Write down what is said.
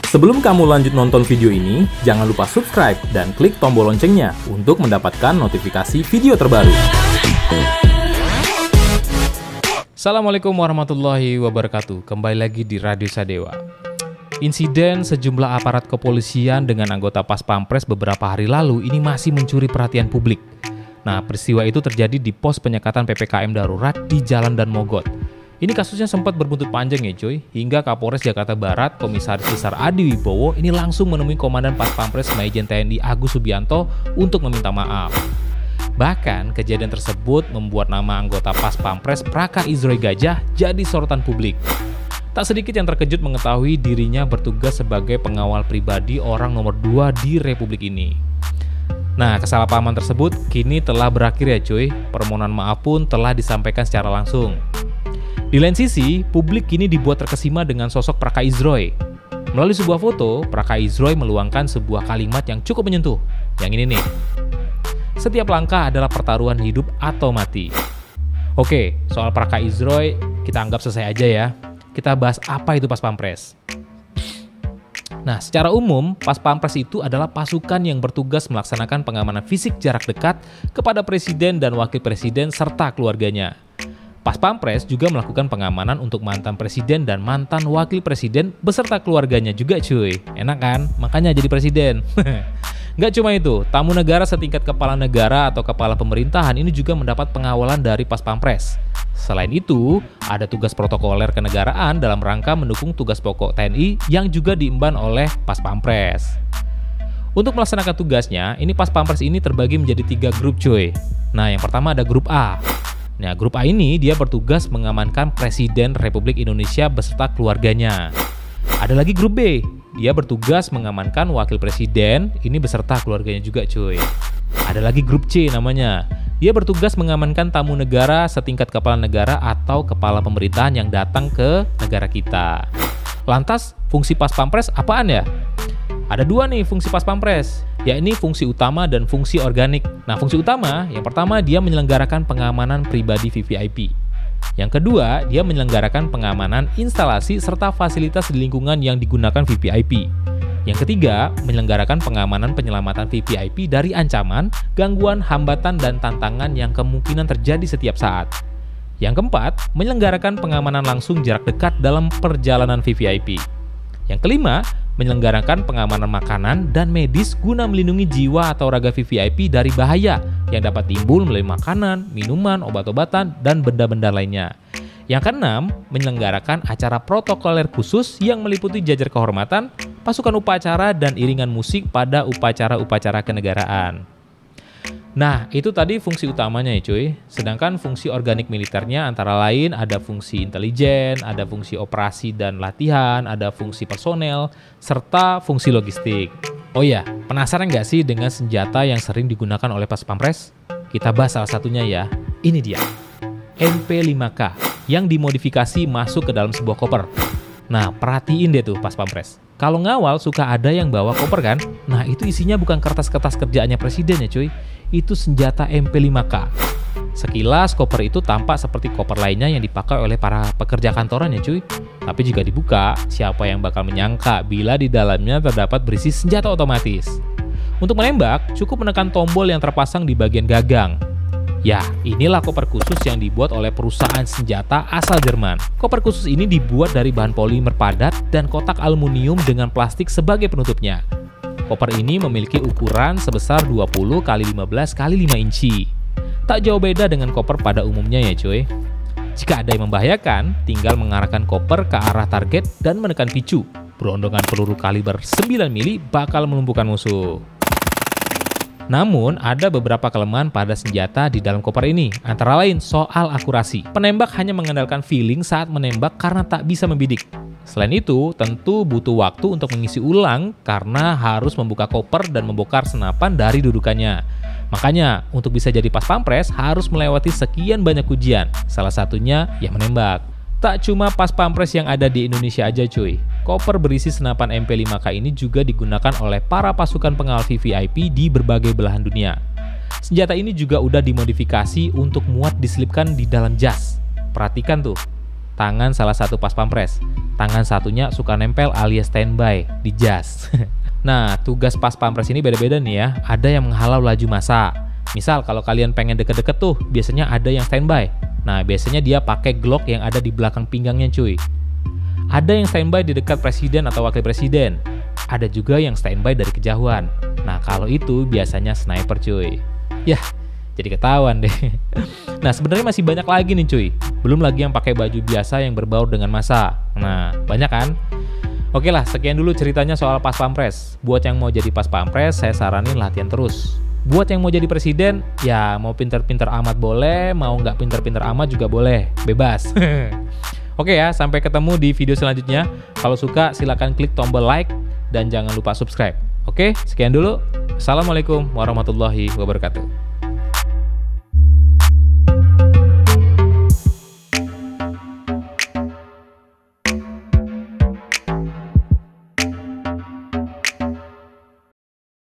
Sebelum kamu lanjut nonton video ini, jangan lupa subscribe dan klik tombol loncengnya untuk mendapatkan notifikasi video terbaru. Assalamualaikum warahmatullahi wabarakatuh. Kembali lagi di Radio Sadewa. Insiden sejumlah aparat kepolisian dengan anggota Pas Pampres beberapa hari lalu ini masih mencuri perhatian publik. Nah, peristiwa itu terjadi di pos penyekatan PPKM darurat di Jalan Dan Mogot. Ini kasusnya sempat berbuntut panjang ya cuy, hingga Kapolres Jakarta Barat, Komisaris Besar Adi Wibowo ini langsung menemui Komandan Pas Pampres Majen TNI Agus Subianto untuk meminta maaf. Bahkan kejadian tersebut membuat nama anggota Pas Pampres Praka Izroy Gajah jadi sorotan publik. Tak sedikit yang terkejut mengetahui dirinya bertugas sebagai pengawal pribadi orang nomor 2 di Republik ini. Nah, kesalahpahaman tersebut kini telah berakhir ya cuy, permohonan maaf pun telah disampaikan secara langsung. Di lain sisi, publik kini dibuat terkesima dengan sosok Praka Izroy. Melalui sebuah foto, Praka Izroy meluangkan sebuah kalimat yang cukup menyentuh. Yang ini nih, setiap langkah adalah pertaruhan hidup atau mati. Oke, soal Praka Izroy kita anggap selesai aja ya. Kita bahas apa itu Pas Pampres. Nah, secara umum, Pas Pampres itu adalah pasukan yang bertugas melaksanakan pengamanan fisik jarak dekat kepada Presiden dan Wakil Presiden serta keluarganya. Pas Pampres juga melakukan pengamanan untuk mantan presiden dan mantan wakil presiden beserta keluarganya juga cuy. Enak kan? Makanya jadi presiden. Nggak cuma itu, tamu negara setingkat kepala negara atau kepala pemerintahan ini juga mendapat pengawalan dari Pas Pampres. Selain itu, ada tugas protokoler kenegaraan dalam rangka mendukung tugas pokok TNI yang juga diemban oleh Pas Pampres. Untuk melaksanakan tugasnya, ini Pas Pampres ini terbagi menjadi 3 grup cuy. Nah, yang pertama ada grup A. Nah, grup A ini dia bertugas mengamankan Presiden Republik Indonesia beserta keluarganya. Ada lagi grup B, dia bertugas mengamankan Wakil Presiden, ini beserta keluarganya juga cuy. Ada lagi grup C namanya, dia bertugas mengamankan tamu negara setingkat kepala negara atau kepala pemerintahan yang datang ke negara kita. Lantas, fungsi Pas Pampres apaan ya? Ada 2 nih fungsi Pas Pampres, yakni fungsi utama dan fungsi organik. Nah, fungsi utama, yang pertama dia menyelenggarakan pengamanan pribadi VVIP. Yang kedua, dia menyelenggarakan pengamanan instalasi serta fasilitas di lingkungan yang digunakan VVIP. Yang ketiga, menyelenggarakan pengamanan penyelamatan VVIP dari ancaman, gangguan, hambatan, dan tantangan yang kemungkinan terjadi setiap saat. Yang keempat, menyelenggarakan pengamanan langsung jarak dekat dalam perjalanan VVIP. Yang kelima, menyelenggarakan pengamanan makanan dan medis guna melindungi jiwa atau raga VVIP dari bahaya yang dapat timbul melalui makanan, minuman, obat-obatan, dan benda-benda lainnya. Yang keenam, menyelenggarakan acara protokoler khusus yang meliputi jajar kehormatan, pasukan upacara, dan iringan musik pada upacara-upacara kenegaraan. Nah, itu tadi fungsi utamanya ya cuy. Sedangkan fungsi organik militernya antara lain ada fungsi intelijen, ada fungsi operasi dan latihan, ada fungsi personel, serta fungsi logistik. Oh ya, penasaran nggak sih dengan senjata yang sering digunakan oleh Pas Pampres? Kita bahas salah satunya ya. Ini dia, MP5K yang dimodifikasi masuk ke dalam sebuah koper. Nah, perhatiin deh tuh Pas Pampres. Kalau ngawal suka ada yang bawa koper kan? Nah, itu isinya bukan kertas-kertas kerjaannya presiden ya cuy. Itu senjata MP5K. Sekilas koper itu tampak seperti koper lainnya yang dipakai oleh para pekerja kantoran ya cuy. Tapi jika dibuka, siapa yang bakal menyangka bila di dalamnya terdapat berisi senjata otomatis. Untuk menembak, cukup menekan tombol yang terpasang di bagian gagang. Ya, inilah koper khusus yang dibuat oleh perusahaan senjata asal Jerman. Koper khusus ini dibuat dari bahan polimer padat dan kotak aluminium dengan plastik sebagai penutupnya. Koper ini memiliki ukuran sebesar 20 x 15 x 5 inci. Tak jauh beda dengan koper pada umumnya ya cuy. Jika ada yang membahayakan, tinggal mengarahkan koper ke arah target dan menekan picu. Berondongan peluru kaliber 9 mili bakal melumpuhkan musuh. Namun, ada beberapa kelemahan pada senjata di dalam koper ini, antara lain soal akurasi. Penembak hanya mengandalkan feeling saat menembak karena tak bisa membidik. Selain itu, tentu butuh waktu untuk mengisi ulang karena harus membuka koper dan membongkar senapan dari dudukannya. Makanya, untuk bisa jadi Pas Pampres harus melewati sekian banyak ujian, salah satunya yang menembak. Tak cuma Pas Pampres yang ada di Indonesia aja cuy. Koper berisi senapan MP5K ini juga digunakan oleh para pasukan pengawal VVIP di berbagai belahan dunia. Senjata ini juga udah dimodifikasi untuk muat diselipkan di dalam jas. Perhatikan tuh, tangan salah satu pas pampres. Tangan satunya suka nempel alias standby di jas. Nah, tugas pas pampres ini beda-beda nih ya. Ada yang menghalau laju massa. Misal kalau kalian pengen deket-deket tuh, biasanya ada yang standby. Nah, biasanya dia pakai Glock yang ada di belakang pinggangnya cuy. Ada yang standby di dekat presiden atau wakil presiden. Ada juga yang standby dari kejauhan. Nah, kalau itu biasanya sniper cuy. Yah, jadi ketahuan deh. Nah, sebenarnya masih banyak lagi nih cuy. Belum lagi yang pakai baju biasa yang berbaur dengan massa. Nah, banyak kan? Oke lah, sekian dulu ceritanya soal pas pampres. Buat yang mau jadi pas pampres, saya saranin latihan terus. Buat yang mau jadi presiden, ya mau pinter-pinter amat boleh, mau nggak pinter-pinter amat juga boleh. Bebas. Oke ya, sampai ketemu di video selanjutnya. Kalau suka, silakan klik tombol like dan jangan lupa subscribe. Oke, sekian dulu. Assalamualaikum warahmatullahi wabarakatuh.